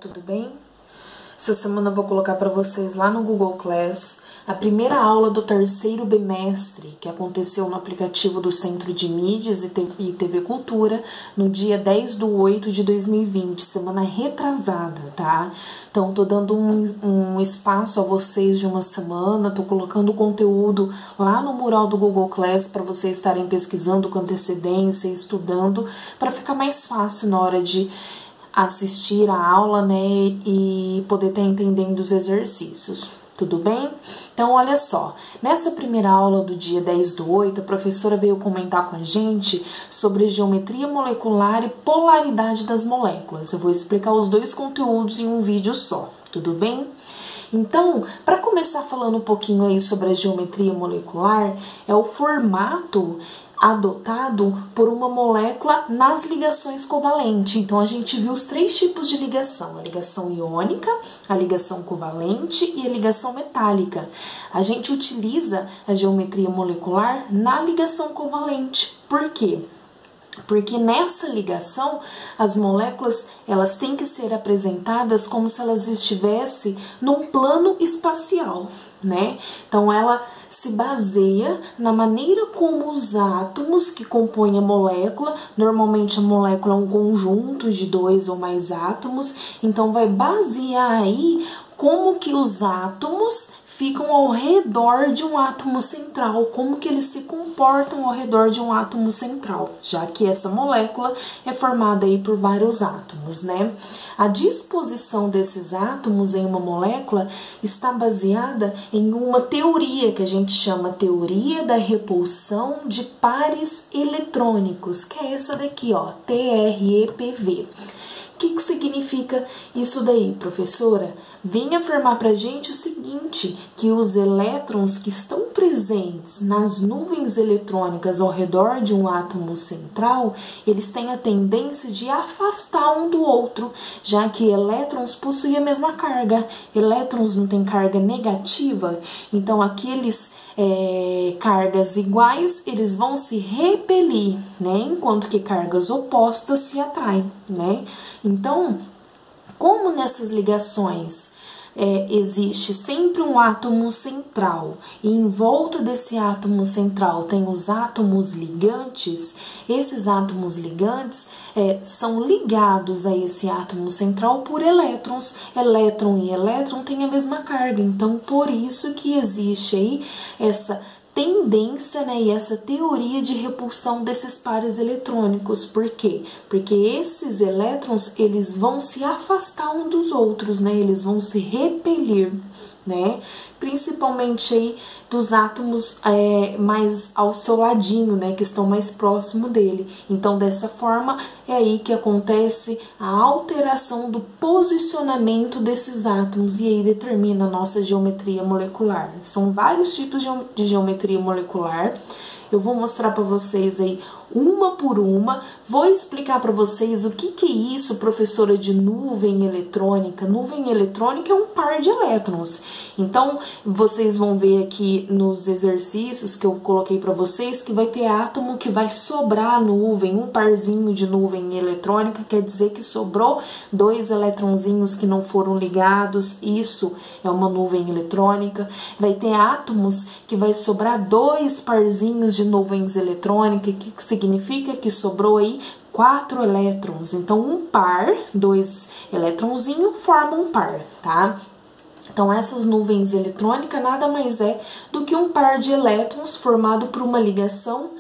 tudo bem? Essa semana eu vou colocar para vocês lá no Google Class a primeira aula do terceiro bimestre, que aconteceu no aplicativo do Centro de Mídias e TV Cultura, no dia 10/8/2020, semana retrasada, tá? Então, tô dando um espaço a vocês de uma semana, tô colocando o conteúdo lá no mural do Google Class para vocês estarem pesquisando com antecedência, estudando, para ficar mais fácil na hora de assistir a aula, né, e poder estar entendendo os exercícios, tudo bem? Então, olha só, nessa primeira aula do dia 10/8, a professora veio comentar com a gente sobre geometria molecular e polaridade das moléculas. Eu vou explicar os dois conteúdos em um vídeo só, tudo bem? Então, para começar falando um pouquinho aí sobre a geometria molecular, é o formato adotado por uma molécula nas ligações covalentes. Então, a gente viu os três tipos de ligação: a ligação iônica, a ligação covalente e a ligação metálica. A gente utiliza a geometria molecular na ligação covalente. Por quê? Porque nessa ligação, as moléculas, elas têm que ser apresentadas como se elas estivessem num plano espacial, né? Então, ela se baseia na maneira como os átomos que compõem a molécula, normalmente a molécula é um conjunto de dois ou mais átomos, então vai basear aí como que os átomos ficam ao redor de um átomo central, como que eles se comportam ao redor de um átomo central, já que essa molécula é formada aí por vários átomos, né? A disposição desses átomos em uma molécula está baseada em uma teoria que a gente chama teoria da repulsão de pares eletrônicos, que é essa daqui, ó, TREPV. O que significa isso daí, professora? Vem afirmar para a gente o seguinte, que os elétrons que estão presentes nas nuvens eletrônicas ao redor de um átomo central, eles têm a tendência de afastar um do outro, já que elétrons possuem a mesma carga. Elétrons não têm carga negativa, então aqueles cargas iguais, eles vão se repelir, né? Enquanto que cargas opostas se atraem, né? Então, como nessas ligações existe sempre um átomo central e em volta desse átomo central tem os átomos ligantes, esses átomos ligantes são ligados a esse átomo central por elétrons. Elétron e elétron têm a mesma carga, então por isso que existe aí essa tendência, né, e essa teoria de repulsão desses pares eletrônicos. Por quê? Porque esses elétrons, eles vão se afastar um dos outros, né, eles vão se repelir, né, principalmente aí dos átomos mais ao seu ladinho, né, que estão mais próximo dele. Então, dessa forma, é aí que acontece a alteração do posicionamento desses átomos e aí determina a nossa geometria molecular. São vários tipos de geometria molecular. Eu vou mostrar para vocês aí uma por uma, vou explicar para vocês o que é isso, professora, de nuvem eletrônica. Nuvem eletrônica é um par de elétrons. Então, vocês vão ver aqui nos exercícios que eu coloquei para vocês que vai ter átomo que vai sobrar a nuvem, um parzinho de nuvem eletrônica, quer dizer que sobrou dois eletronzinhos que não foram ligados, isso é uma nuvem eletrônica. Vai ter átomos que vai sobrar dois parzinhos de nuvens eletrônicas, que significa que sobrou aí 4 elétrons. Então, um par, dois eletronzinhos formam um par, tá? Então, essas nuvens eletrônicas nada mais é do que um par de elétrons formado por uma ligação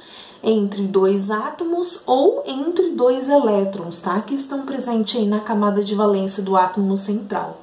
entre dois átomos ou entre dois elétrons, tá? Que estão presentes aí na camada de valência do átomo central.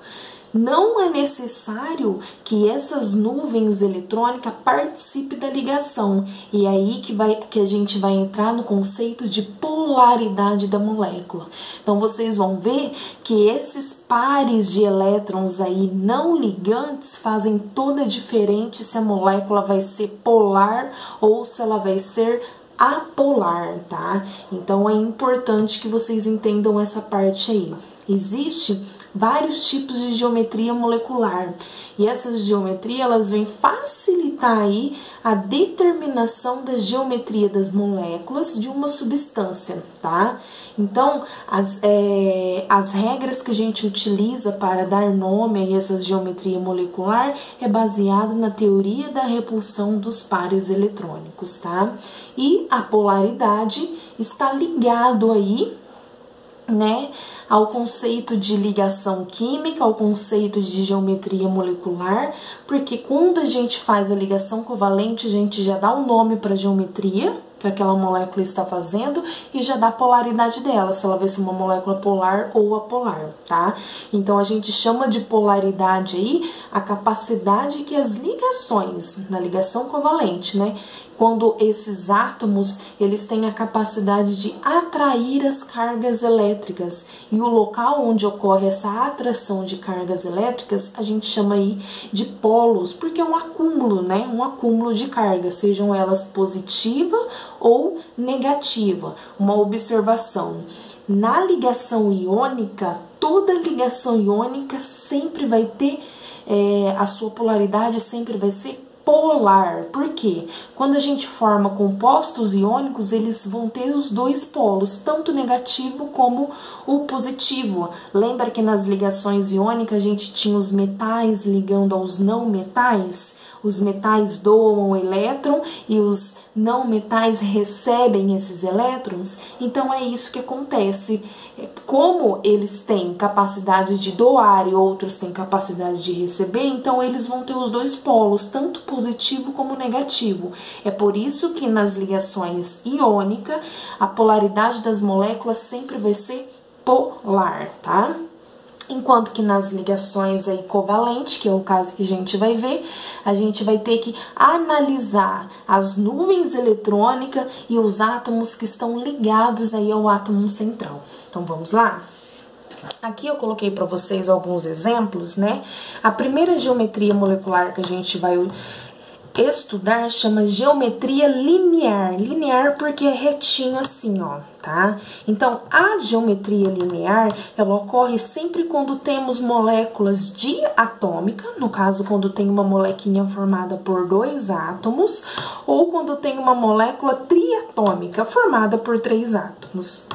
Não é necessário que essas nuvens eletrônicas participem da ligação. E é aí que a gente vai entrar no conceito de polaridade da molécula. Então, vocês vão ver que esses pares de elétrons aí não ligantes fazem toda a diferença se a molécula vai ser polar ou se ela vai ser apolar, tá? Então, é importante que vocês entendam essa parte aí. Existe vários tipos de geometria molecular. E essas geometrias, elas vêm facilitar aí a determinação da geometria das moléculas de uma substância, tá? Então, as regras que a gente utiliza para dar nome a essa geometria molecular é baseado na teoria da repulsão dos pares eletrônicos, tá? E a polaridade está ligado aí, né, ao conceito de ligação química, ao conceito de geometria molecular, porque quando a gente faz a ligação covalente, a gente já dá um nome para a geometria que aquela molécula está fazendo e já dá a polaridade dela, se ela vai ser uma molécula polar ou apolar, tá? Então, a gente chama de polaridade aí a capacidade que as ligações, na ligação covalente, né, quando esses átomos, eles têm a capacidade de atrair as cargas elétricas, e o local onde ocorre essa atração de cargas elétricas, a gente chama aí de polos, porque é um acúmulo, né? Um acúmulo de cargas, sejam elas positiva ou negativa. Uma observação: na ligação iônica, toda ligação iônica sempre vai ter, a sua polaridade sempre vai ser polar. Por quê? Quando a gente forma compostos iônicos, eles vão ter os dois polos, tanto negativo como o positivo. Lembra que nas ligações iônicas a gente tinha os metais ligando aos não metais? Os metais doam o elétron e os não metais recebem esses elétrons. Então é isso que acontece. Como eles têm capacidade de doar e outros têm capacidade de receber, então eles vão ter os dois polos, tanto positivo como negativo. É por isso que nas ligações iônicas a polaridade das moléculas sempre vai ser polar, tá? Enquanto que nas ligações aí covalente, que é o caso que a gente vai ver, a gente vai ter que analisar as nuvens eletrônicas e os átomos que estão ligados aí ao átomo central. Então, vamos lá? Aqui eu coloquei para vocês alguns exemplos, né? A primeira geometria molecular que a gente vai estudar chama geometria linear. Linear porque é retinho assim, ó, tá? Então, a geometria linear, ela ocorre sempre quando temos moléculas diatômicas, no caso, quando tem uma molequinha formada por dois átomos, ou quando tem uma molécula triatômica formada por três átomos.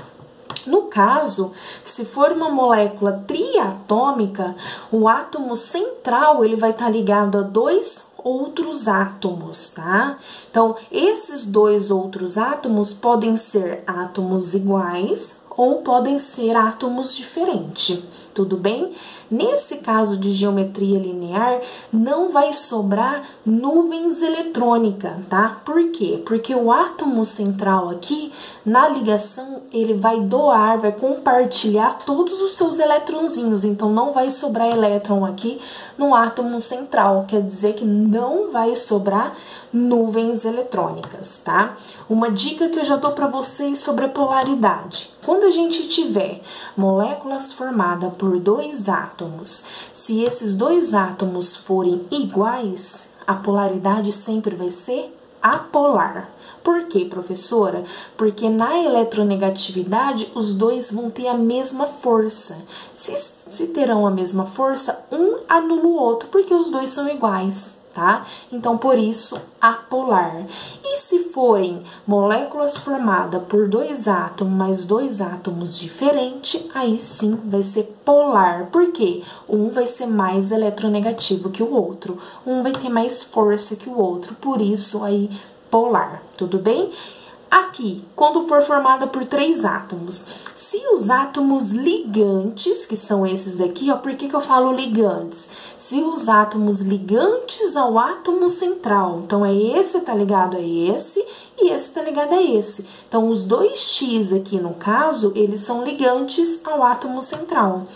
No caso, se for uma molécula triatômica, o átomo central ele vai estar ligado a dois outros átomos, tá? Então, esses dois outros átomos podem ser átomos iguais ou podem ser átomos diferentes, tudo bem? Nesse caso de geometria linear, não vai sobrar nuvens eletrônicas, tá? Por quê? Porque o átomo central aqui, na ligação, ele vai doar, vai compartilhar todos os seus eletronzinhos, então não vai sobrar elétron aqui no átomo central, quer dizer que não vai sobrar nuvens eletrônicas, tá? Uma dica que eu já dou para vocês sobre a polaridade. Quando a gente tiver moléculas formadas por dois átomos, se esses dois átomos forem iguais, a polaridade sempre vai ser apolar. Por quê, professora? Porque na eletronegatividade, os dois vão ter a mesma força. Se terão a mesma força, um anula o outro, porque os dois são iguais. Tá? Então, por isso, apolar. E se forem moléculas formadas por dois átomos, mas dois átomos diferentes, aí sim vai ser polar. Por quê? Um vai ser mais eletronegativo que o outro, um vai ter mais força que o outro, por isso aí polar, tudo bem? Aqui, quando for formada por três átomos, se os átomos ligantes, que são esses daqui, ó, por que eu falo ligantes? Se os átomos ligantes ao átomo central, então esse tá ligado a esse e esse tá ligado a esse. Então, os dois X aqui, no caso, eles são ligantes ao átomo central.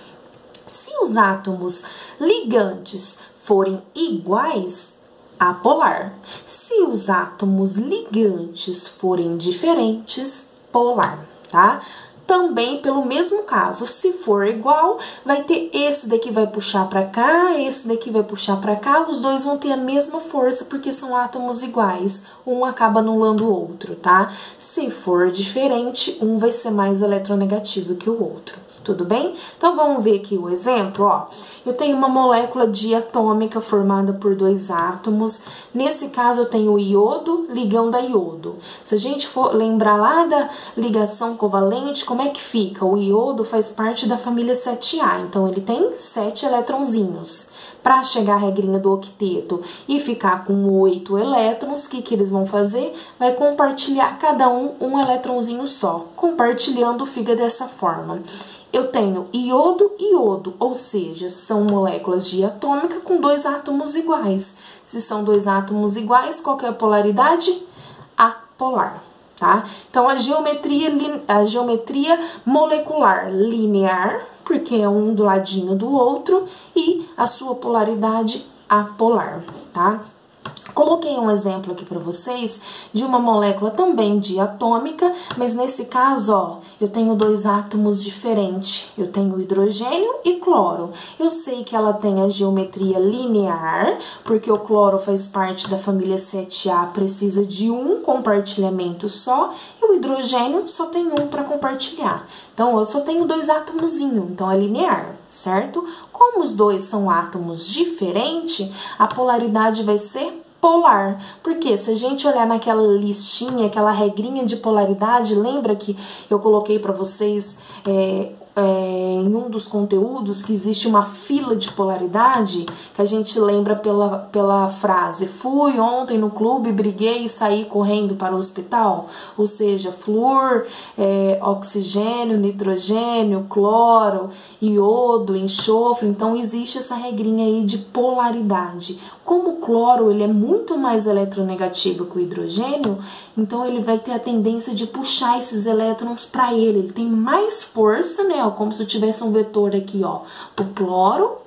Se os átomos ligantes forem iguais, apolar. Se os átomos ligantes forem diferentes, polar, tá? Também pelo mesmo caso, se for igual, vai ter esse daqui vai puxar para cá, esse daqui vai puxar para cá, os dois vão ter a mesma força porque são átomos iguais, um acaba anulando o outro, tá? Se for diferente, um vai ser mais eletronegativo que o outro. Tudo bem? Então, vamos ver aqui o exemplo, ó. Eu tenho uma molécula diatômica formada por 2 átomos. Nesse caso, eu tenho o iodo ligando a iodo. Se a gente for lembrar lá da ligação covalente, como é que fica? O iodo faz parte da família 7A, então ele tem 7 eletronzinhos. Para chegar à regrinha do octeto e ficar com 8 elétrons, o que eles vão fazer? Vai compartilhar cada um eletronzinho só. Compartilhando fica dessa forma. Eu tenho iodo e iodo, ou seja, são moléculas diatômicas com 2 átomos iguais. Se são 2 átomos iguais, qual que é a polaridade? Apolar, tá? Então, a geometria molecular linear, porque é um do ladinho do outro, e a sua polaridade apolar, tá? Coloquei um exemplo aqui para vocês de uma molécula também diatômica, mas nesse caso, ó, eu tenho 2 átomos diferentes. Eu tenho hidrogênio e cloro. Eu sei que ela tem a geometria linear, porque o cloro faz parte da família 7A, precisa de um compartilhamento só, e o hidrogênio só tem um para compartilhar. Então, eu só tenho 2 átomozinhos, então é linear, certo? Como os dois são átomos diferentes, a polaridade vai ser polar, porque se a gente olhar naquela listinha, aquela regrinha de polaridade, lembra que eu coloquei para vocês em um dos conteúdos que existe uma fila de polaridade, que a gente lembra pela frase: fui ontem no clube, briguei e saí correndo para o hospital. Ou seja, flúor, oxigênio, nitrogênio, cloro, iodo, enxofre. Então existe essa regrinha aí de polaridade. Como o cloro ele é muito mais eletronegativo que o hidrogênio, então ele vai ter a tendência de puxar esses elétrons para ele. Ele tem mais força, né? Ó, como se eu tivesse um vetor aqui, ó, pro cloro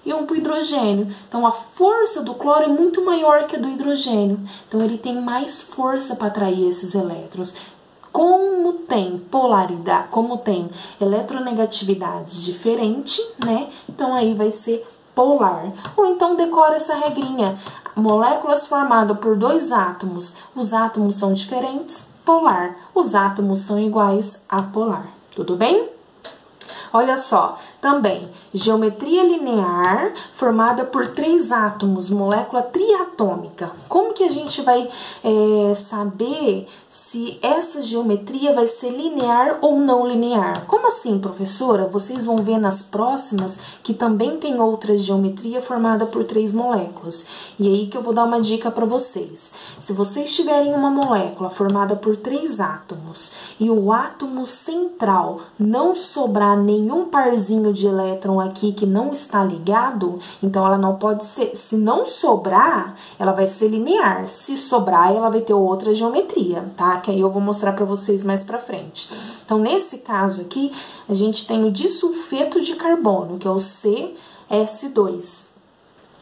e um pro hidrogênio. Então a força do cloro é muito maior que a do hidrogênio. Então ele tem mais força para atrair esses elétrons. Como tem polaridade, como tem eletronegatividades diferentes, né? Então aí vai ser polar. Ou então decora essa regrinha: moléculas formadas por 2 átomos, os átomos são diferentes, polar. Os átomos são iguais, apolar. Tudo bem? Olha só, também, geometria linear formada por 3 átomos, molécula triatômica. Como que a gente vai saber se essa geometria vai ser linear ou não linear? Como assim, professora? Vocês vão ver nas próximas que também tem outra geometria formada por 3 moléculas. E aí que eu vou dar uma dica para vocês. Se vocês tiverem uma molécula formada por 3 átomos e o átomo central não sobrar nenhum parzinho de elétron aqui que não está ligado, então ela não pode ser. Se não sobrar, ela vai ser linear. Se sobrar, ela vai ter outra geometria, tá? Que aí eu vou mostrar para vocês mais pra frente. Então, nesse caso aqui, a gente tem o disulfeto de carbono, que é o CS2.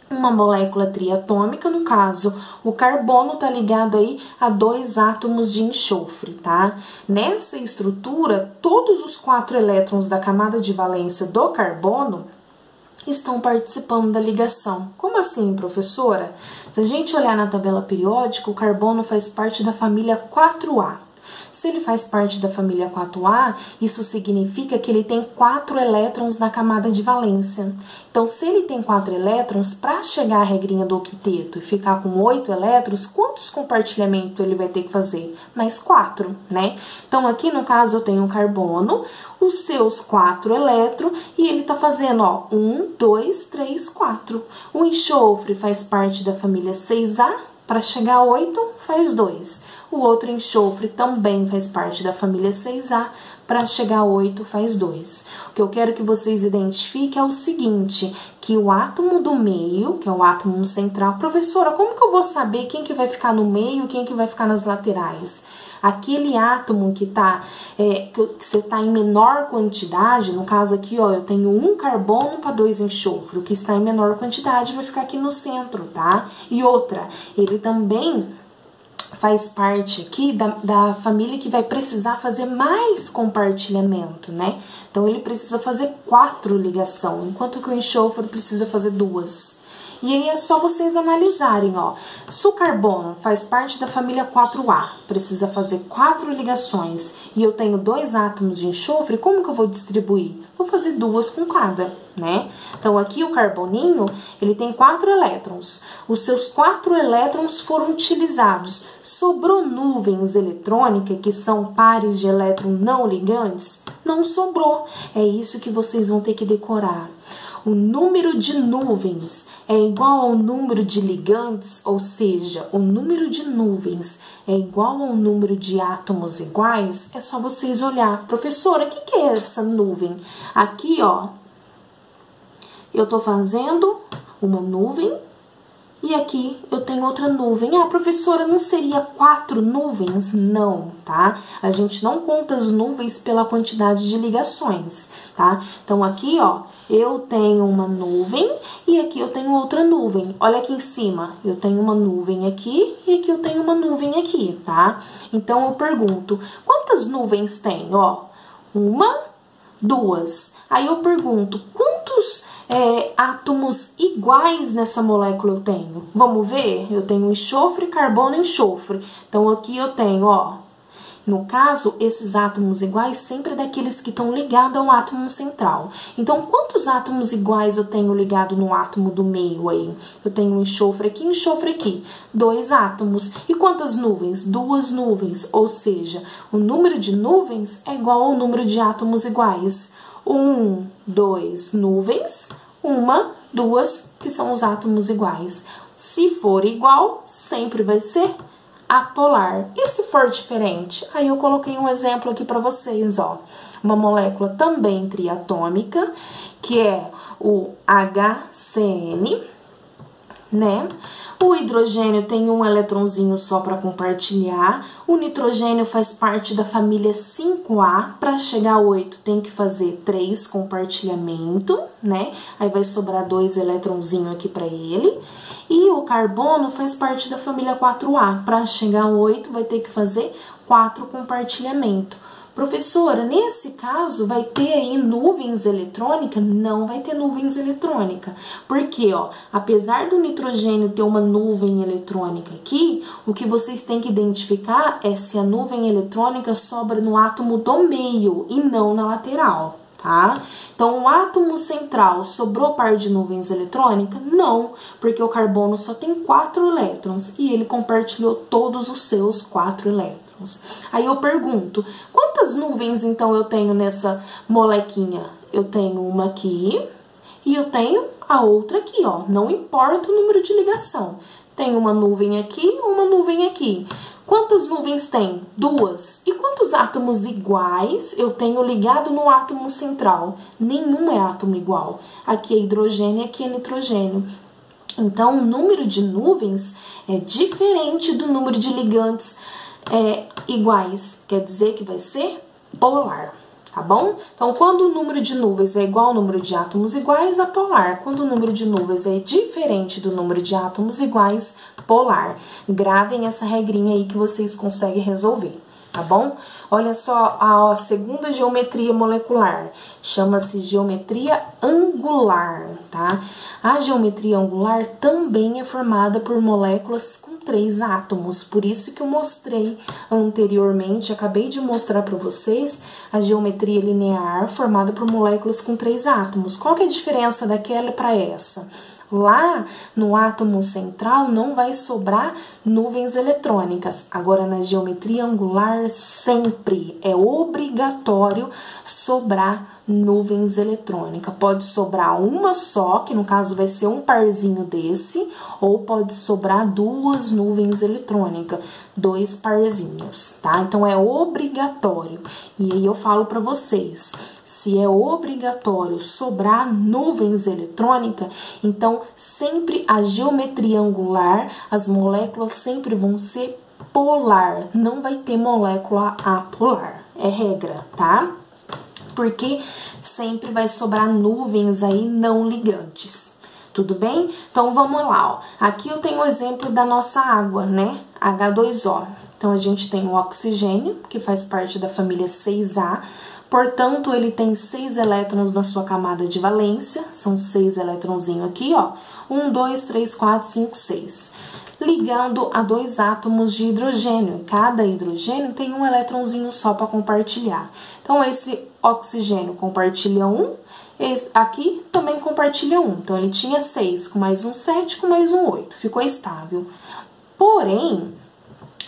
Uma molécula triatômica, no caso, o carbono tá ligado aí a 2 átomos de enxofre, tá? Nessa estrutura, todos os 4 elétrons da camada de valência do carbono estão participando da ligação. Como assim, professora? Se a gente olhar na tabela periódica, o carbono faz parte da família 4A. Se ele faz parte da família 4A, isso significa que ele tem 4 elétrons na camada de valência. Então, se ele tem 4 elétrons, para chegar à regrinha do octeto e ficar com 8 elétrons, quantos compartilhamentos ele vai ter que fazer? Mais 4, né? Então, aqui no caso, eu tenho um carbono, os seus 4 elétrons, e ele tá fazendo, ó, 1, 2, 3, 4. O enxofre faz parte da família 6A, para chegar a 8, faz 2. O outro enxofre também faz parte da família 6A, para chegar a 8 faz 2. O que eu quero que vocês identifiquem é o seguinte, que o átomo do meio, que é o átomo central... Professora, como que eu vou saber quem que vai ficar no meio e quem que vai ficar nas laterais? Aquele átomo que você tá em menor quantidade, no caso aqui, ó, eu tenho 1 carbono para 2 enxofre, o que está em menor quantidade vai ficar aqui no centro, tá? E outra, ele também faz parte aqui da família que vai precisar fazer mais compartilhamento, né? Então, ele precisa fazer 4 ligações, enquanto que o enxofre precisa fazer 2. E aí é só vocês analisarem, ó. Se o carbono faz parte da família 4A, precisa fazer 4 ligações, e eu tenho 2 átomos de enxofre, como que eu vou distribuir? Vou fazer 2 com cada, né? Então, aqui o carboninho, ele tem 4 elétrons. Os seus 4 elétrons foram utilizados. Sobrou nuvens eletrônicas, que são pares de elétron não ligantes? Não sobrou. É isso que vocês vão ter que decorar. O número de nuvens é igual ao número de ligantes, ou seja, o número de nuvens é igual ao número de átomos iguais, é só vocês olhar. Professora, o que é essa nuvem? Aqui, ó, eu tô fazendo uma nuvem e aqui eu tenho outra nuvem. Ah, professora, não seria 4 nuvens? Não, tá? A gente não conta as nuvens pela quantidade de ligações, tá? Então, aqui, ó, eu tenho uma nuvem e aqui eu tenho outra nuvem. Olha aqui em cima, eu tenho uma nuvem aqui e aqui eu tenho uma nuvem aqui, tá? Então, eu pergunto, quantas nuvens tem? Ó, 1, 2. Aí eu pergunto, quantos átomos iguais nessa molécula eu tenho? Vamos ver? Eu tenho enxofre, carbono e enxofre. Então, aqui eu tenho, ó, no caso, esses átomos iguais sempre é daqueles que estão ligados ao átomo central. Então, quantos átomos iguais eu tenho ligado no átomo do meio aí? Eu tenho enxofre aqui, 2 átomos. E quantas nuvens? 2 nuvens. Ou seja, o número de nuvens é igual ao número de átomos iguais. 1, 2 nuvens, 1, 2, que são os átomos iguais. Se for igual, sempre vai ser apolar. E se for diferente? Aí eu coloquei um exemplo aqui para vocês, ó. Uma molécula também triatômica, que é o HCN, né? O hidrogênio tem um eletrãozinho só para compartilhar. O nitrogênio faz parte da família 5A. Para chegar a 8 tem que fazer 3 compartilhamento, né? Aí vai sobrar 2 eletrãozinhos aqui para ele. E o carbono faz parte da família 4A. Para chegar a 8 vai ter que fazer 4 compartilhamento. Professora, nesse caso, vai ter aí nuvens eletrônicas? Não vai ter nuvens eletrônicas. Porque, ó, apesar do nitrogênio ter uma nuvem eletrônica aqui, o que vocês têm que identificar é se a nuvem eletrônica sobra no átomo do meio e não na lateral, tá? Então, o átomo central sobrou par de nuvens eletrônicas? Não, porque o carbono só tem 4 elétrons e ele compartilhou todos os seus 4 elétrons. Aí eu pergunto, quantas nuvens então eu tenho nessa molequinha? Eu tenho uma aqui e eu tenho a outra aqui, ó. Não importa o número de ligação. Tem uma nuvem aqui, uma nuvem aqui. Quantas nuvens tem? 2. E quantos átomos iguais eu tenho ligado no átomo central? Nenhum é átomo igual. Aqui é hidrogênio e aqui é nitrogênio. Então, o número de nuvens é diferente do número de ligantes iguais, quer dizer que vai ser polar, tá bom? Então, quando o número de nuvens é igual ao número de átomos iguais, apolar. Quando o número de nuvens é diferente do número de átomos iguais, polar. Gravem essa regrinha aí que vocês conseguem resolver, tá bom? Olha só a segunda geometria molecular, chama-se geometria angular, tá? A geometria angular também é formada por moléculas com 3 átomos, por isso que eu mostrei anteriormente, acabei de mostrar para vocês a geometria linear formada por moléculas com 3 átomos. Qual que é a diferença daquela para essa? Lá no átomo central não vai sobrar nuvens eletrônicas. Agora, na geometria angular, sempre é obrigatório sobrar nuvens eletrônicas. Pode sobrar uma só, que no caso vai ser um parzinho desse, ou pode sobrar 2 nuvens eletrônicas, 2 parzinhos, tá? Então, é obrigatório. E aí eu falo para vocês, se é obrigatório sobrar nuvens eletrônicas, então sempre a geometria angular, as moléculas sempre vão ser polar, não vai ter molécula apolar, é regra, tá? Porque sempre vai sobrar nuvens aí não ligantes, tudo bem? Então vamos lá, ó. Aqui eu tenho o exemplo da nossa água, né? H2O. Então a gente tem o oxigênio, que faz parte da família 6A, Portanto, ele tem 6 elétrons na sua camada de valência, são 6 elétronzinhos aqui, ó. 1, 2, 3, 4, 5, 6. Ligando a 2 átomos de hidrogênio. Cada hidrogênio tem um elétronzinho só para compartilhar. Então, esse oxigênio compartilha 1, esse aqui também compartilha 1. Então, ele tinha 6, com mais um 7, com mais um 8. Ficou estável. Porém,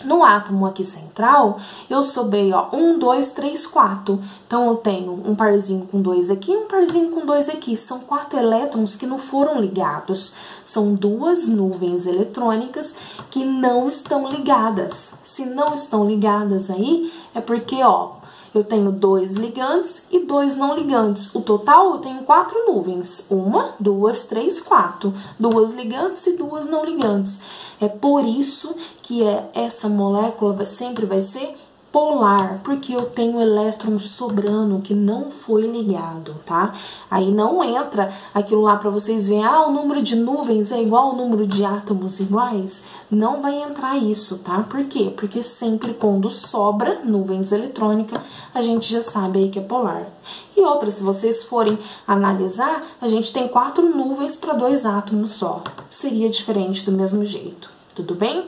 no átomo aqui central, eu sobrei, ó, 1, 2, 3, 4. Então, eu tenho um parzinho com 2 aqui e um parzinho com 2 aqui. São 4 elétrons que não foram ligados. São 2 nuvens eletrônicas que não estão ligadas. Se não estão ligadas aí, é porque, ó, eu tenho 2 ligantes e 2 não ligantes. O total, eu tenho 4 nuvens. 1, 2, 3, 4. 2 ligantes e 2 não ligantes. É por isso que essa molécula sempre vai ser polar, porque eu tenho elétron sobrando que não foi ligado, tá? Aí não entra aquilo lá para vocês verem, ah, o número de nuvens é igual ao número de átomos iguais. Não vai entrar isso, tá? Por quê? Porque sempre quando sobra nuvens eletrônicas, a gente já sabe aí que é polar. E outra, se vocês forem analisar, a gente tem 4 nuvens para 2 átomos só. Seria diferente do mesmo jeito, tudo bem?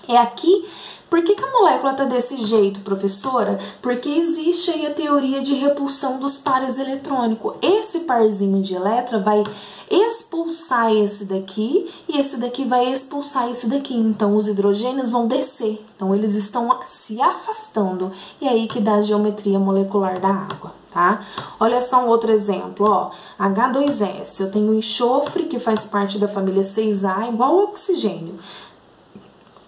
É aqui. Por que a molécula tá desse jeito, professora? Porque existe aí a teoria de repulsão dos pares eletrônicos. Esse parzinho de elétron vai expulsar esse daqui e esse daqui vai expulsar esse daqui. Então, os hidrogênios vão descer. Então, eles estão se afastando. E é aí que dá a geometria molecular da água, tá? Olha só um outro exemplo, ó. H2S. Eu tenho enxofre, que faz parte da família 6A, igual ao oxigênio.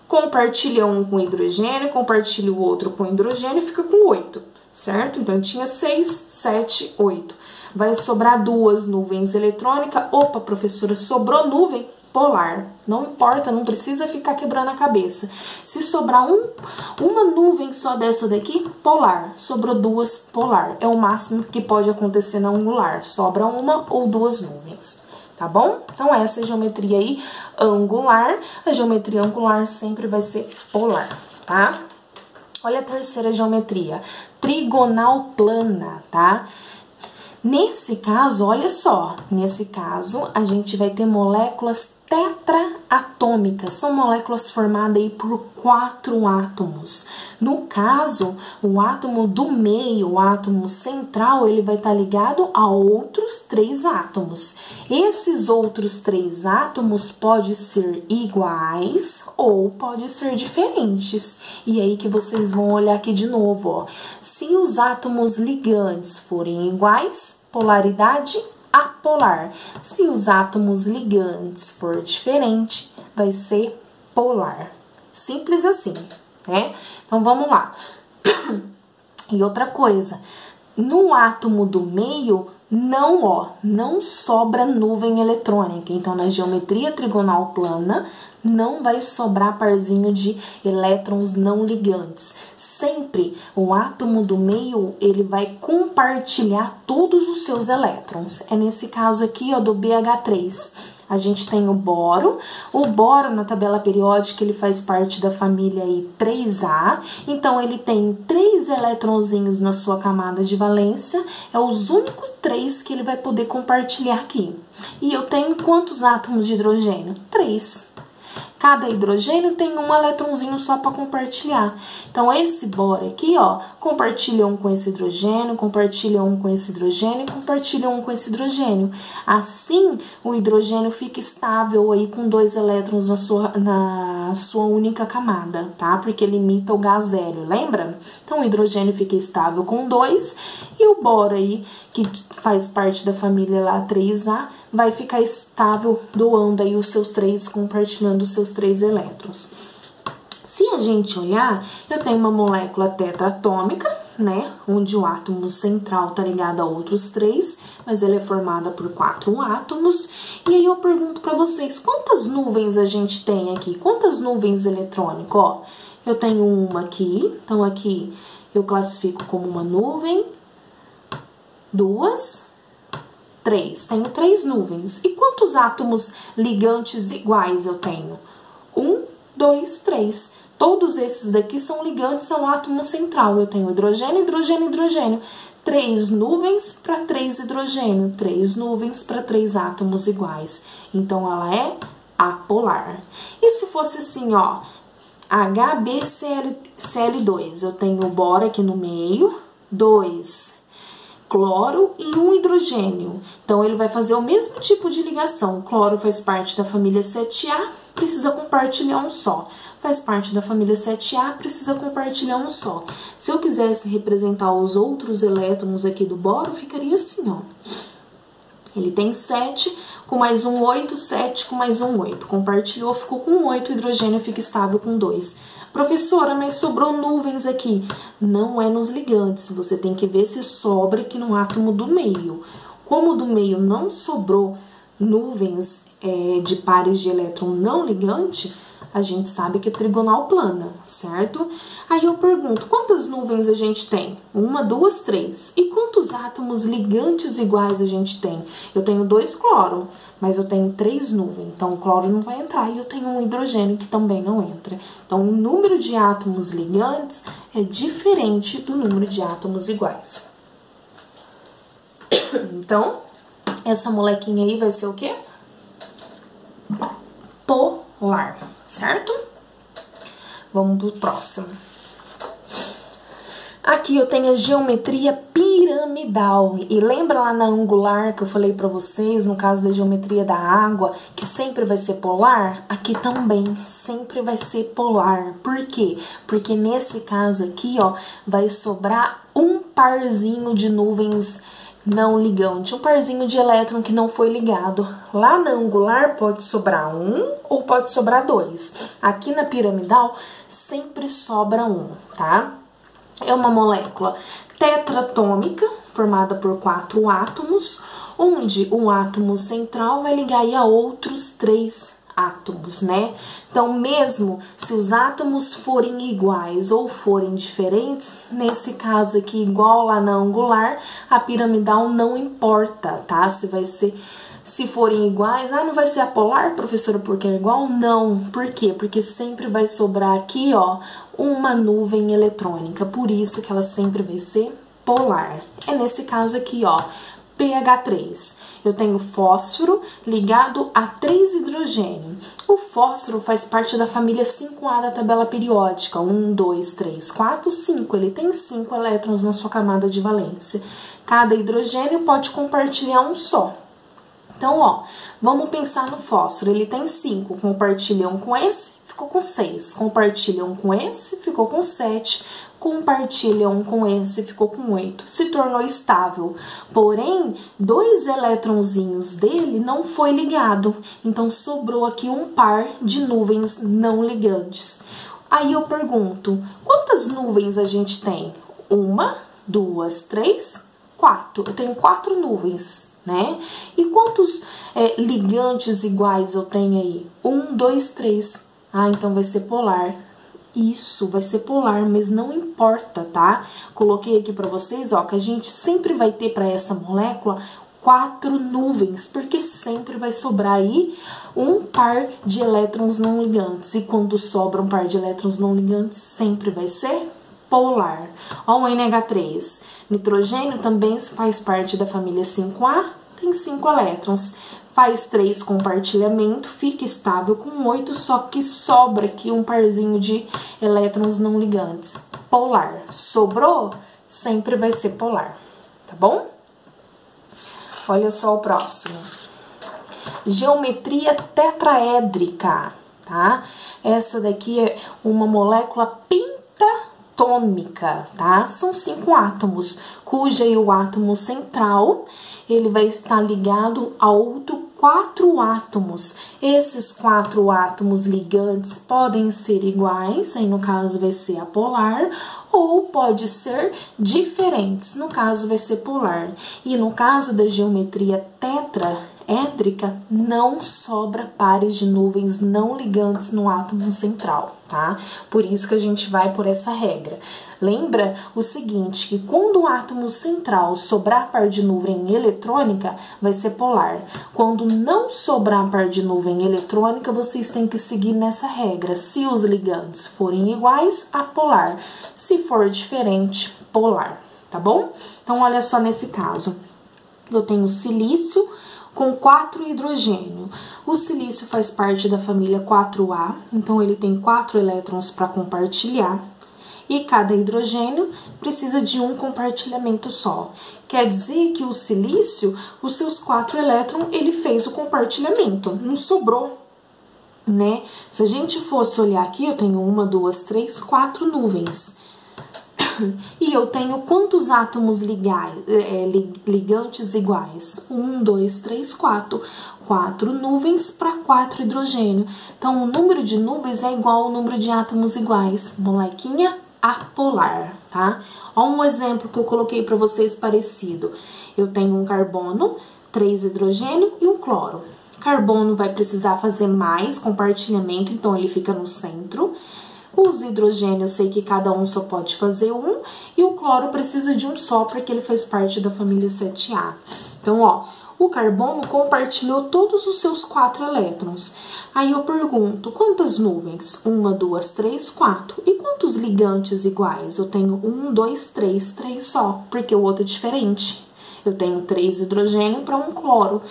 Compartilha um com hidrogênio, compartilha o outro com hidrogênio e fica com 8, certo? Então, tinha 6, 7, 8. Vai sobrar 2 nuvens eletrônicas. Opa, professora, sobrou nuvem polar. Não importa, não precisa ficar quebrando a cabeça. Se sobrar uma nuvem só dessa daqui, polar. Sobrou 2, polar. É o máximo que pode acontecer na angular. Sobra 1 ou 2 nuvens. Tá bom? Então, essa é a geometria aí angular. A geometria angular sempre vai ser polar, tá? Olha a terceira geometria, trigonal plana, tá? Nesse caso, olha só, nesse caso, a gente vai ter moléculas tetraatômicas, são moléculas formadas aí por 4 átomos. No caso, o átomo do meio, o átomo central, ele vai estar ligado a outros 3 átomos. Esses outros 3 átomos podem ser iguais ou podem ser diferentes. E aí que vocês vão olhar aqui de novo, ó. Se os átomos ligantes forem iguais, polaridade apolar. Se os átomos ligantes for diferente, vai ser polar. Simples assim, né? Então, vamos lá. E outra coisa, no átomo do meio, não sobra nuvem eletrônica. Então, na geometria trigonal plana, não vai sobrar parzinho de elétrons não ligantes. Sempre o átomo do meio, ele vai compartilhar todos os seus elétrons. É nesse caso aqui, ó, do BH3. A gente tem o boro na tabela periódica, ele faz parte da família aí 3A, então ele tem 3 eletronzinhos na sua camada de valência, é os únicos 3 que ele vai poder compartilhar aqui. E eu tenho quantos átomos de hidrogênio? 3. Cada hidrogênio tem um eletronzinho só para compartilhar. Então, esse boro aqui, ó, compartilha um com esse hidrogênio, compartilha um com esse hidrogênio, compartilha um com esse hidrogênio. Assim, o hidrogênio fica estável aí com 2 elétrons na sua única camada, tá? Porque ele imita o gás hélio, lembra? Então, o hidrogênio fica estável com 2 e o boro aí, que faz parte da família lá 3A, vai ficar estável doando aí os seus 3, compartilhando os seus 3 elétrons. Se a gente olhar, eu tenho uma molécula tetraatômica, né? Onde o átomo central tá ligado a outros 3, mas ela é formada por 4 átomos. E aí eu pergunto para vocês, quantas nuvens a gente tem aqui? Quantas nuvens eletrônicas? Ó, eu tenho uma aqui, então aqui eu classifico como uma nuvem, 2, 3. Tenho 3 nuvens. E quantos átomos ligantes iguais eu tenho? 1, 2, 3. Todos esses daqui são ligantes ao átomo central. Eu tenho hidrogênio, hidrogênio, hidrogênio. 3 nuvens para 3 hidrogênio, 3 nuvens para 3 átomos iguais. Então, ela é apolar. E se fosse assim, ó, HBCl2, eu tenho o boro aqui no meio, 2 cloro e 1 hidrogênio. Então, ele vai fazer o mesmo tipo de ligação. O cloro faz parte da família 7A, precisa compartilhar um só. Faz parte da família 7A, precisa compartilhar um só. Se eu quisesse representar os outros elétrons aqui do boro, ficaria assim, ó. Ele tem 7 com mais um 8, 7 com mais um 8. Compartilhou, ficou com 8, o hidrogênio fica estável com 2. Professora, mas sobrou nuvens aqui. Não é nos ligantes, você tem que ver se sobra aqui no átomo do meio. Como do meio não sobrou nuvens de pares de elétron não ligante, a gente sabe que é trigonal plana, certo? Aí eu pergunto, quantas nuvens a gente tem? 1, 2, 3. E quantos átomos ligantes iguais a gente tem? Eu tenho 2 cloro, mas eu tenho 3 nuvens. Então, o cloro não vai entrar e eu tenho um hidrogênio que também não entra. Então, o número de átomos ligantes é diferente do número de átomos iguais. Então, essa molequinha aí vai ser o quê? Polar, certo? Vamos pro próximo. Aqui eu tenho a geometria piramidal. E lembra lá na angular que eu falei pra vocês, no caso da geometria da água, que sempre vai ser polar? Aqui também sempre vai ser polar. Por quê? Porque nesse caso aqui, ó, vai sobrar um parzinho de nuvens não ligante, um parzinho de elétron que não foi ligado. Lá na angular pode sobrar 1 ou pode sobrar 2. Aqui na piramidal sempre sobra 1, tá? É uma molécula tetratômica, formada por 4 átomos, onde um átomo central vai ligar aí a outros 3 átomos, né? Então, mesmo se os átomos forem iguais ou forem diferentes, nesse caso aqui, igual lá na angular, a piramidal não importa, tá? Se forem iguais, não vai ser apolar, professora, porque é igual? Não. Por quê? Porque sempre vai sobrar aqui, ó, uma nuvem eletrônica, por isso que ela sempre vai ser polar. É nesse caso aqui, ó, pH3. Eu tenho fósforo ligado a 3 hidrogênio. O fósforo faz parte da família 5A da tabela periódica. 1, 2, 3, 4, 5. Ele tem 5 elétrons na sua camada de valência. Cada hidrogênio pode compartilhar um só. Então, ó, vamos pensar no fósforo. Ele tem 5, compartilha um com esse, ficou com 6. Compartilha um com esse, ficou com 7. Compartilha um com esse, ficou com 8. Se tornou estável. Porém, 2 elétronzinhos dele não foi ligado. Então, sobrou aqui um par de nuvens não ligantes. Aí eu pergunto, quantas nuvens a gente tem? 1, 2, 3, 4. Eu tenho 4 nuvens, né? E quantos ligantes iguais eu tenho aí? 1, 2, 3. Então vai ser polar. Isso, vai ser polar, mas não importa, tá? Coloquei aqui pra vocês, ó, que a gente sempre vai ter pra essa molécula 4 nuvens, porque sempre vai sobrar aí um par de elétrons não ligantes. E quando sobra um par de elétrons não ligantes, sempre vai ser polar. Ó, o NH3. Nitrogênio também faz parte da família 5A, tem 5 elétrons. Faz 3 compartilhamento, fica estável com 8, só que sobra aqui um parzinho de elétrons não ligantes. Polar. Sobrou, sempre vai ser polar, tá bom? Olha só o próximo. Geometria tetraédrica, tá? Essa daqui é uma molécula pentatômica, tá? São 5 átomos, cuja o átomo central ele vai estar ligado a outro 4 átomos. Esses 4 átomos ligantes podem ser iguais, aí no caso vai ser apolar, ou pode ser diferentes, no caso vai ser polar. E no caso da geometria tetraédrica, não sobra pares de nuvens não ligantes no átomo central, tá? Por isso que a gente vai por essa regra. Lembra o seguinte, que quando o átomo central sobrar par de nuvem eletrônica, vai ser polar. Quando não sobrar par de nuvem eletrônica, vocês têm que seguir nessa regra. Se os ligantes forem iguais, apolar. Se for diferente, polar. tá bom? Então, olha só nesse caso. Eu tenho silício com 4 hidrogênio. O silício faz parte da família 4A, então ele tem 4 elétrons para compartilhar. E cada hidrogênio precisa de um compartilhamento só. Quer dizer que o silício, os seus 4 elétrons, ele fez o compartilhamento, não sobrou, né? Se a gente fosse olhar aqui, eu tenho 1, 2, 3, 4 nuvens. E eu tenho quantos átomos ligantes iguais? 1, 2, 3, 4. 4 nuvens para 4 hidrogênio. Então, o número de nuvens é igual ao número de átomos iguais. Molequinha apolar, tá? Ó um exemplo que eu coloquei para vocês parecido. Eu tenho um carbono, 3 hidrogênio e um cloro. Carbono vai precisar fazer mais compartilhamento, então ele fica no centro. Os hidrogênios, eu sei que cada um só pode fazer um, e o cloro precisa de um só, porque ele faz parte da família 7A. Então, ó, o carbono compartilhou todos os seus 4 elétrons. Aí eu pergunto, quantas nuvens? 1, 2, 3, 4. E quantos ligantes iguais? Eu tenho 1, 2, 3, 3 só, porque o outro é diferente. Eu tenho 3 hidrogênio para um cloro.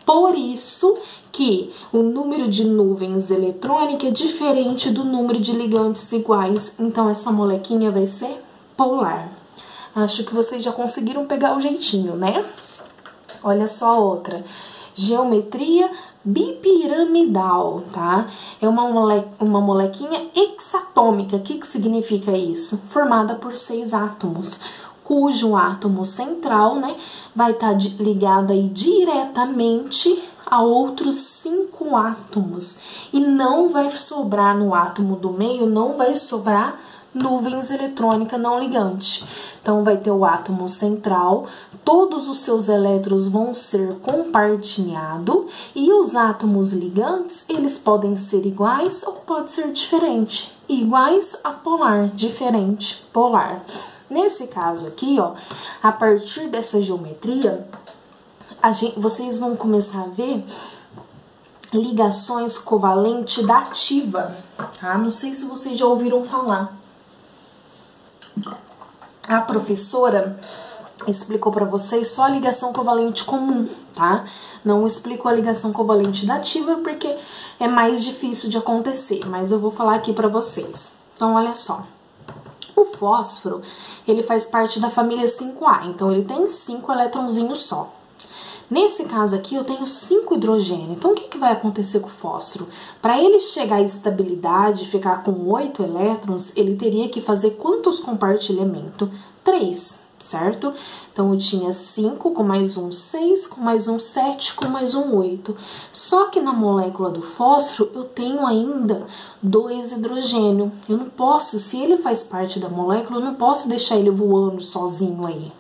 Por isso que o número de nuvens eletrônicas é diferente do número de ligantes iguais. Então, essa molequinha vai ser polar. Acho que vocês já conseguiram pegar o jeitinho, né? Olha só a outra. Geometria bipiramidal, tá? É uma molequinha hexatômica. O que significa isso? Formada por 6 átomos, cujo átomo central, né, vai estar ligado aí diretamente a outros 5 átomos. E não vai sobrar no átomo do meio, não vai sobrar nuvens eletrônicas não ligantes. Então, vai ter o átomo central, todos os seus elétrons vão ser compartilhados, e os átomos ligantes, eles podem ser iguais ou pode ser diferente. Iguais a polar, diferente, polar. Nesse caso aqui, ó, a partir dessa geometria, vocês vão começar a ver ligações covalentes dativa, tá? Não sei se vocês já ouviram falar. A professora explicou para vocês só a ligação covalente comum, tá? Não explicou a ligação covalente dativa porque é mais difícil de acontecer, mas eu vou falar aqui para vocês. Então, olha só. O fósforo, ele faz parte da família 5A, então ele tem 5 elétronzinhos só. Nesse caso aqui, eu tenho 5 hidrogênios. Então, o que vai acontecer com o fósforo? Para ele chegar à estabilidade, ficar com 8 elétrons, ele teria que fazer quantos compartilhamentos? 3, certo? Então, eu tinha 5, com mais um 6, com mais um 7, com mais um 8. Só que na molécula do fósforo, eu tenho ainda 2 hidrogênios. Eu não posso, se ele faz parte da molécula, eu não posso deixar ele voando sozinho aí,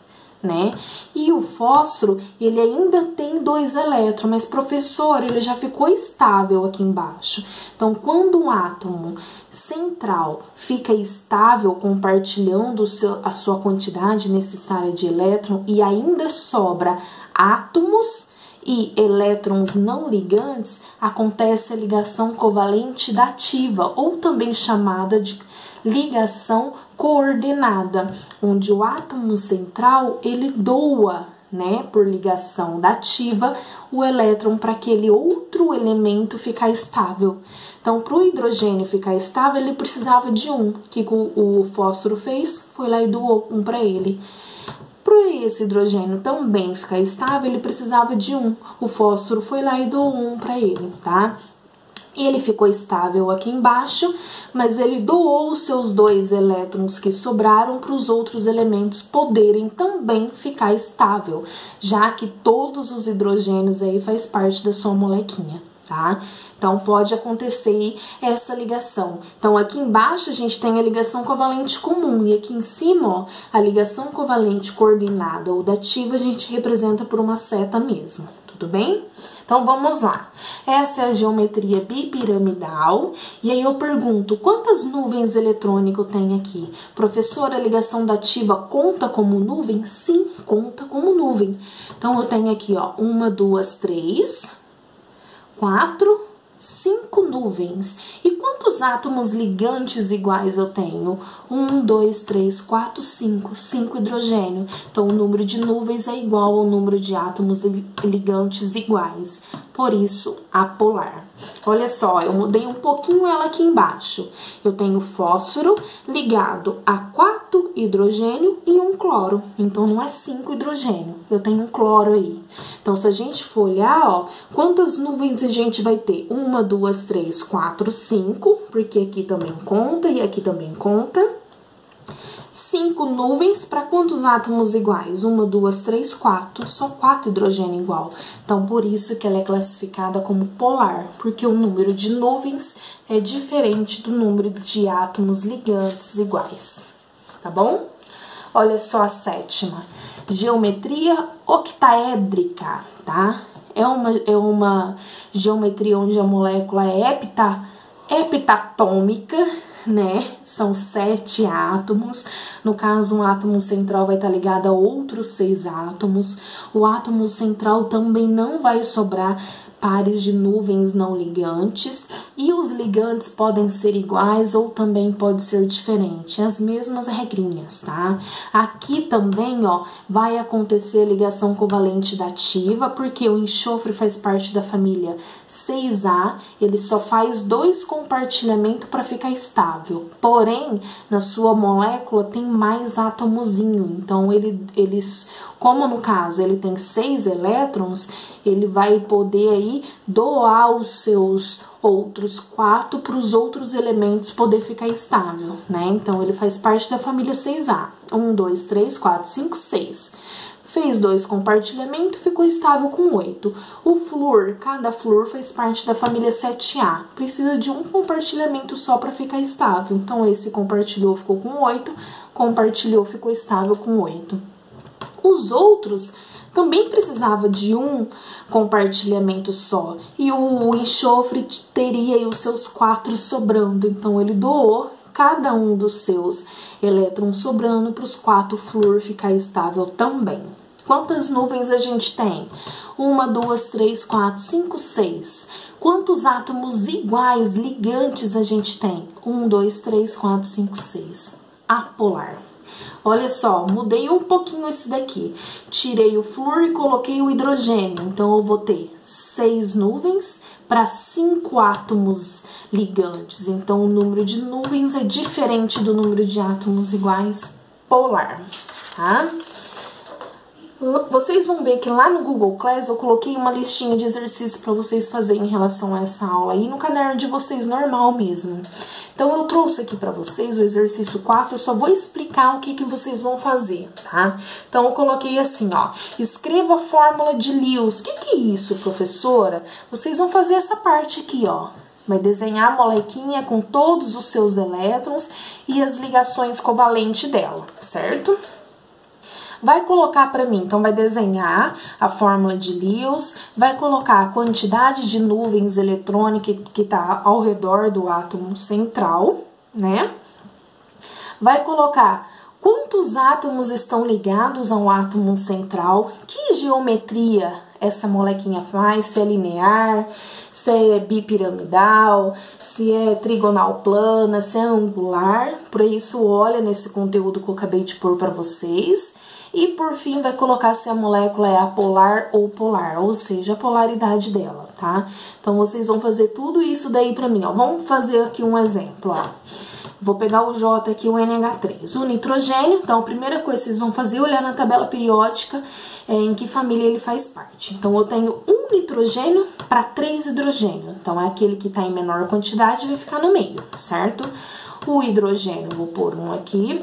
né? E o fósforo, ele ainda tem 2 elétrons, mas professor, ele já ficou estável aqui embaixo. Então, quando o átomo central fica estável, compartilhando a sua quantidade necessária de elétron e ainda sobra átomos e elétrons não ligantes, acontece a ligação covalente dativa, ou também chamada de ligação coordenada, onde o átomo central, ele doa, né, por ligação dativa, o elétron para aquele outro elemento ficar estável. Então, para o hidrogênio ficar estável, ele precisava de um. O que o fósforo fez? Foi lá e doou um para ele. Para esse hidrogênio também ficar estável, ele precisava de um. O fósforo foi lá e doou um para ele, tá? E ele ficou estável aqui embaixo, mas ele doou os seus 2 elétrons que sobraram para os outros elementos poderem também ficar estável, já que todos os hidrogênios aí faz parte da sua molequinha, tá? Então, pode acontecer essa ligação. Então, aqui embaixo a gente tem a ligação covalente comum e aqui em cima, ó, a ligação covalente coordenada ou dativa a gente representa por uma seta mesmo, tudo bem? Então, vamos lá. Essa é a geometria bipiramidal. E aí eu pergunto, quantas nuvens eletrônicas tem aqui? Professora, a ligação dativa conta como nuvem? Sim, conta como nuvem. Então, eu tenho aqui, ó, 1, 2, 3, 4, 5 nuvens. E quantos átomos ligantes iguais eu tenho? 1, 2, 3, 4, 5. 5 hidrogênio. Então, o número de nuvens é igual ao número de átomos ligantes iguais. Por isso, apolar. Olha só, eu mudei um pouquinho ela aqui embaixo. Eu tenho fósforo ligado a 4 hidrogênio e 1 cloro. Então, não é 5 hidrogênio. Eu tenho um cloro aí. Então, se a gente for olhar, ó, quantas nuvens a gente vai ter? 1, 2, 3, 4, 5, porque aqui também conta e aqui também conta. 5 nuvens para quantos átomos iguais? 1, 2, 3, 4. Só 4 hidrogênio igual. Então, por isso que ela é classificada como polar, porque o número de nuvens é diferente do número de átomos ligantes iguais. Tá bom? Olha só a sétima. Geometria octaédrica, tá? É uma geometria onde a molécula é heptatômica, né? São 7 átomos. No caso, um átomo central vai estar ligado a outros 6 átomos. O átomo central também não vai sobrar pares de nuvens não ligantes, e os ligantes podem ser iguais ou também pode ser diferente, as mesmas regrinhas, tá? Aqui também, ó, vai acontecer a ligação covalente dativa, porque o enxofre faz parte da família 6A, ele só faz 2 compartilhamentos para ficar estável, porém, na sua molécula tem mais átomozinho, então como no caso ele tem 6 elétrons, ele vai poder aí doar os seus outros 4 para os outros elementos poder ficar estável, né? Então, ele faz parte da família 6A. 1, 2, 3, 4, 5, 6. Fez 2 compartilhamentos, ficou estável com 8. O flúor, cada flúor faz parte da família 7A. Precisa de um compartilhamento só para ficar estável. Então, esse compartilhou, ficou com 8. Compartilhou, ficou estável com 8. Os outros também precisava de um compartilhamento só, e o enxofre teria aí os seus 4 sobrando, então ele doou cada um dos seus elétrons sobrando para os 4 flúor ficar estável também. Quantas nuvens a gente tem? 1, 2, 3, 4, 5, 6. Quantos átomos iguais, ligantes a gente tem? 1, 2, 3, 4, 5, 6. Apolar. Olha só, mudei um pouquinho esse daqui. Tirei o flúor e coloquei o hidrogênio. Então, eu vou ter 6 nuvens para 5 átomos ligantes. Então, o número de nuvens é diferente do número de átomos iguais, polar, tá? Vocês vão ver que lá no Google Class eu coloquei uma listinha de exercícios para vocês fazerem em relação a essa aula aí no caderno de vocês normal mesmo. Então, eu trouxe aqui para vocês o exercício 4, eu só vou explicar o que vocês vão fazer, tá? Então, eu coloquei assim, ó, escreva a fórmula de Lewis. O que é isso, professora? Vocês vão fazer essa parte aqui, ó. Vai desenhar a molequinha com todos os seus elétrons e as ligações covalentes dela, certo? Vai colocar para mim, então vai desenhar a fórmula de Lewis, vai colocar a quantidade de nuvens eletrônicas que está ao redor do átomo central, né? Vai colocar quantos átomos estão ligados ao átomo central, que geometria essa molequinha faz, se é linear, se é bipiramidal, se é trigonal plana, se é angular. Por isso, olha nesse conteúdo que eu acabei de pôr para vocês. E, por fim, vai colocar se a molécula é apolar ou polar, ou seja, a polaridade dela, tá? Então, vocês vão fazer tudo isso daí pra mim, ó. Vamos fazer aqui um exemplo, ó. Vou pegar o J aqui, o NH3. O nitrogênio, então, a primeira coisa que vocês vão fazer é olhar na tabela periódica em que família ele faz parte. Então, eu tenho um nitrogênio para 3 hidrogênio. Então, é aquele que tá em menor quantidade e vai ficar no meio, certo? O hidrogênio, vou pôr um aqui,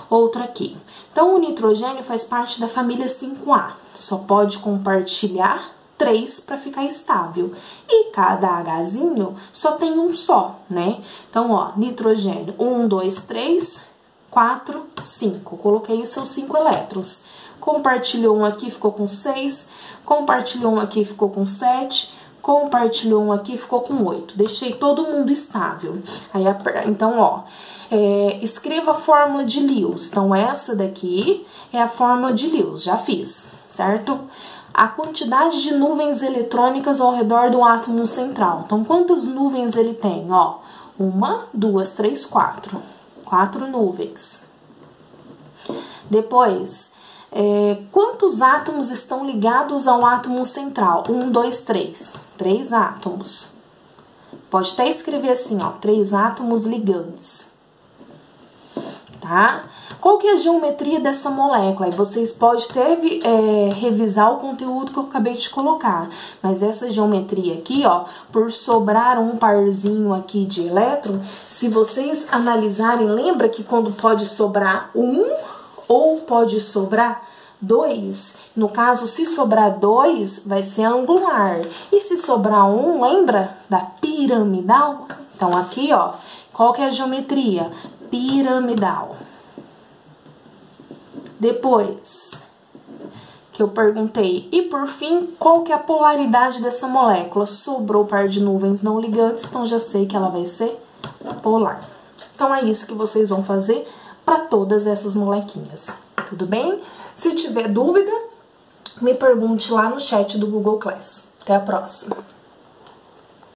outro aqui. Então, o nitrogênio faz parte da família 5A. Só pode compartilhar 3 para ficar estável. E cada Hzinho só tem um só, né? Então, ó, nitrogênio, 1, 2, 3, 4, 5. Coloquei os seus 5 elétrons. Compartilhou um aqui, ficou com 6. Compartilhou um aqui, ficou com 7. Compartilhou um aqui, ficou com 8. Deixei todo mundo estável. Aí, então, ó, escreva a fórmula de Lewis. Então, essa daqui é a fórmula de Lewis, já fiz, certo? A quantidade de nuvens eletrônicas ao redor do átomo central. Então, quantas nuvens ele tem? Ó, 1, 2, 3, 4. 4 nuvens. Depois, quantos átomos estão ligados ao átomo central? 1, 2, 3. 3 átomos. Pode até escrever assim, ó, 3 átomos ligantes. Tá? Qual que é a geometria dessa molécula? Aí vocês podem até revisar o conteúdo que eu acabei de colocar. Mas essa geometria aqui, ó, por sobrar um parzinho aqui de elétron, se vocês analisarem, lembra que quando pode sobrar um ou pode sobrar 2, no caso, se sobrar 2, vai ser angular. E se sobrar 1, lembra da piramidal? Então, aqui, ó, qual que é a geometria? Piramidal. Depois, que eu perguntei, e por fim, qual que é a polaridade dessa molécula? Sobrou par de nuvens não ligantes, então já sei que ela vai ser polar. Então, é isso que vocês vão fazer para todas essas molequinhas. Tudo bem? Se tiver dúvida, me pergunte lá no chat do Google Class. Até a próxima!